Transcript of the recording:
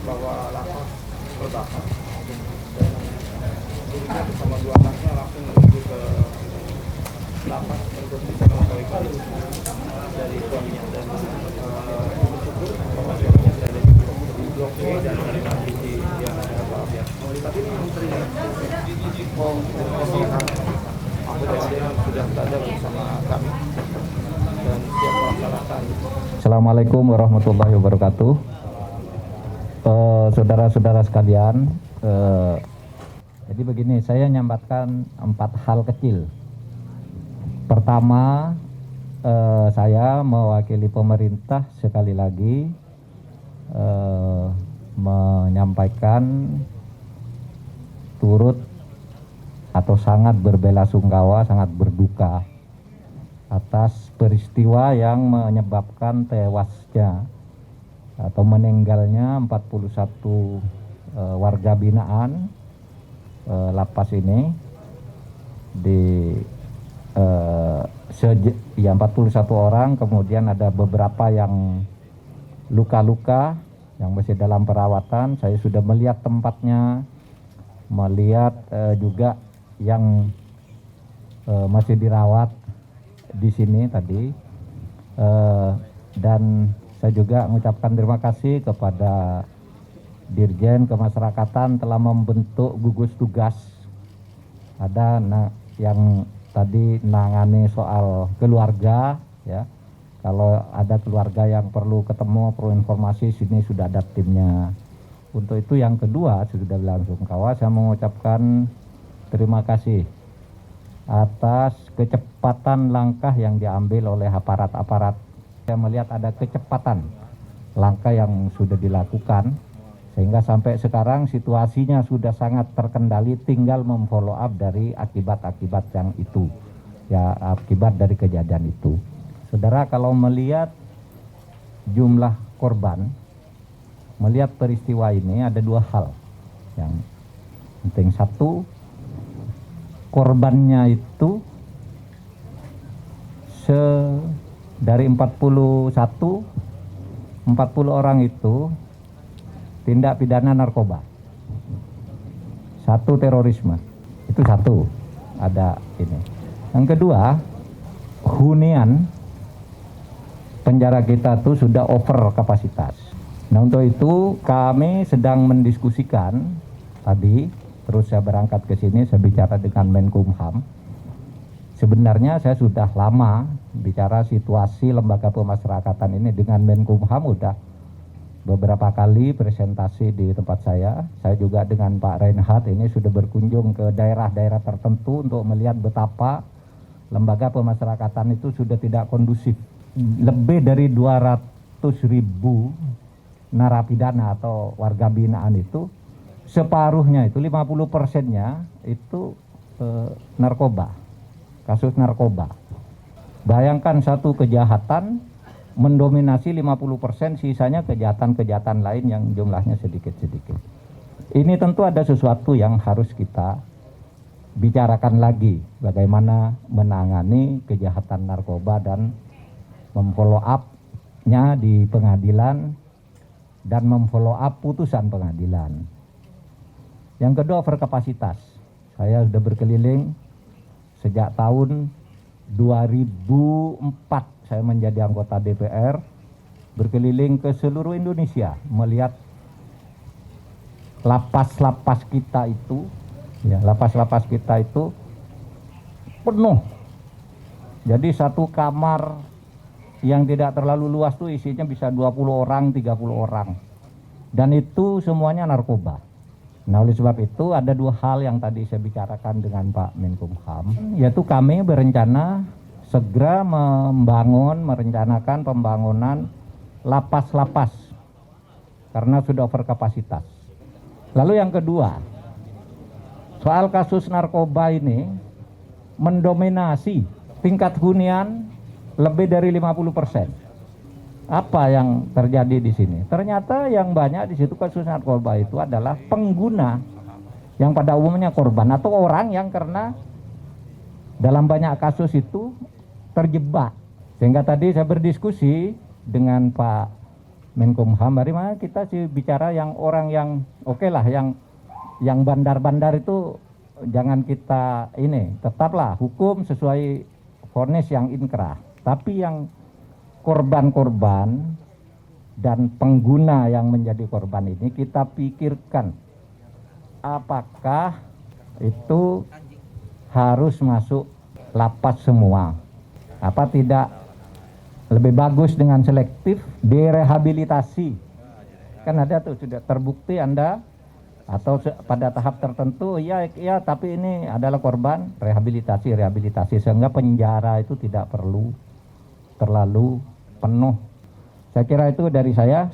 bahwa lapas terbakar dan dirinya bersama dua anaknya langsung menuju ke lapas untuk bisa mengetahui dari suaminya dan syukur bahwa suaminya berada di blok B dan di yang ya. Tapi ini yang terlihat anggota sudah berada bersama kami dan siap melaksanakan. Assalamualaikum warahmatullahi wabarakatuh. Saudara-saudara sekalian, jadi begini, saya nyambatkan 4 hal kecil. Pertama, saya mewakili pemerintah sekali lagi menyampaikan turut atau sangat berbelasungkawa, sangat berduka atas peristiwa yang menyebabkan tewasnya atau meninggalnya 41 warga binaan lapas ini di 41 orang, kemudian ada beberapa yang luka-luka yang masih dalam perawatan. Saya sudah melihat tempatnya, melihat juga yang masih dirawat di sini tadi, dan saya juga mengucapkan terima kasih kepada Dirjen Kemasyarakatan telah membentuk gugus tugas. Ada yang tadi menangani soal keluarga, ya. Kalau ada keluarga yang perlu ketemu, perlu informasi, sini sudah ada timnya. Untuk itu yang kedua, sudah langsung kawan, saya mengucapkan terima kasih atas kecepatan langkah yang diambil oleh aparat-aparat. Saya melihat ada kecepatan langkah yang sudah dilakukan, sehingga sampai sekarang situasinya sudah sangat terkendali, tinggal memfollow up dari akibat-akibat yang itu, ya, akibat dari kejadian itu. Saudara, kalau melihat jumlah korban, melihat peristiwa ini ada 2 hal yang penting. Satu, korbannya itu dari 40 orang itu tindak pidana narkoba, 1 terorisme, itu 1 ada ini. Yang kedua, hunian penjara kita tuh sudah over kapasitas. Nah, untuk itu kami sedang mendiskusikan tadi, terus saya berangkat ke sini, saya bicara dengan Menkumham. Sebenarnya saya sudah lama bicara situasi lembaga pemasyarakatan ini dengan Menkumham, udah beberapa kali presentasi di tempat saya. Saya juga dengan Pak Reinhardt ini sudah berkunjung ke daerah-daerah tertentu untuk melihat betapa lembaga pemasyarakatan itu sudah tidak kondusif. Lebih dari 200.000 narapidana atau warga binaan itu, separuhnya itu 50%-nya itu narkoba, kasus narkoba. Bayangkan satu kejahatan mendominasi 50%, sisanya kejahatan-kejahatan lain yang jumlahnya sedikit-sedikit. Ini tentu ada sesuatu yang harus kita bicarakan lagi, bagaimana menangani kejahatan narkoba dan memfollow up-nya di pengadilan dan memfollow up putusan pengadilan. Yang kedua, overkapasitas. Saya sudah berkeliling sejak tahun 2004, saya menjadi anggota DPR, berkeliling ke seluruh Indonesia melihat lapas-lapas kita itu, ya, lapas-lapas kita itu penuh. Jadi satu kamar yang tidak terlalu luas tuh isinya bisa 20 orang, 30 orang. Dan itu semuanya narkoba. Nah, oleh sebab itu ada 2 hal yang tadi saya bicarakan dengan Pak Menkumham, yaitu kami berencana segera merencanakan pembangunan lapas-lapas karena sudah overkapasitas. Lalu yang kedua, soal kasus narkoba ini mendominasi tingkat hunian lebih dari 50%. Apa yang terjadi di sini? Ternyata yang banyak di situ kasus narkoba itu adalah pengguna yang pada umumnya korban atau orang yang karena dalam banyak kasus itu terjebak. Sehingga tadi saya berdiskusi dengan Pak Menkumham, bagaimana kita sih bicara yang orang yang oke lah, yang bandar-bandar itu jangan kita ini, tetaplah hukum sesuai vonis yang inkrah. Tapi yang korban-korban dan pengguna yang menjadi korban ini kita pikirkan apakah itu harus masuk lapas semua, apa tidak lebih bagus dengan selektif direhabilitasi. Kan ada tuh sudah terbukti Anda atau pada tahap tertentu ya tapi ini adalah korban, rehabilitasi sehingga penjara itu tidak perlu terlalu penuh. Saya kira itu dari saya.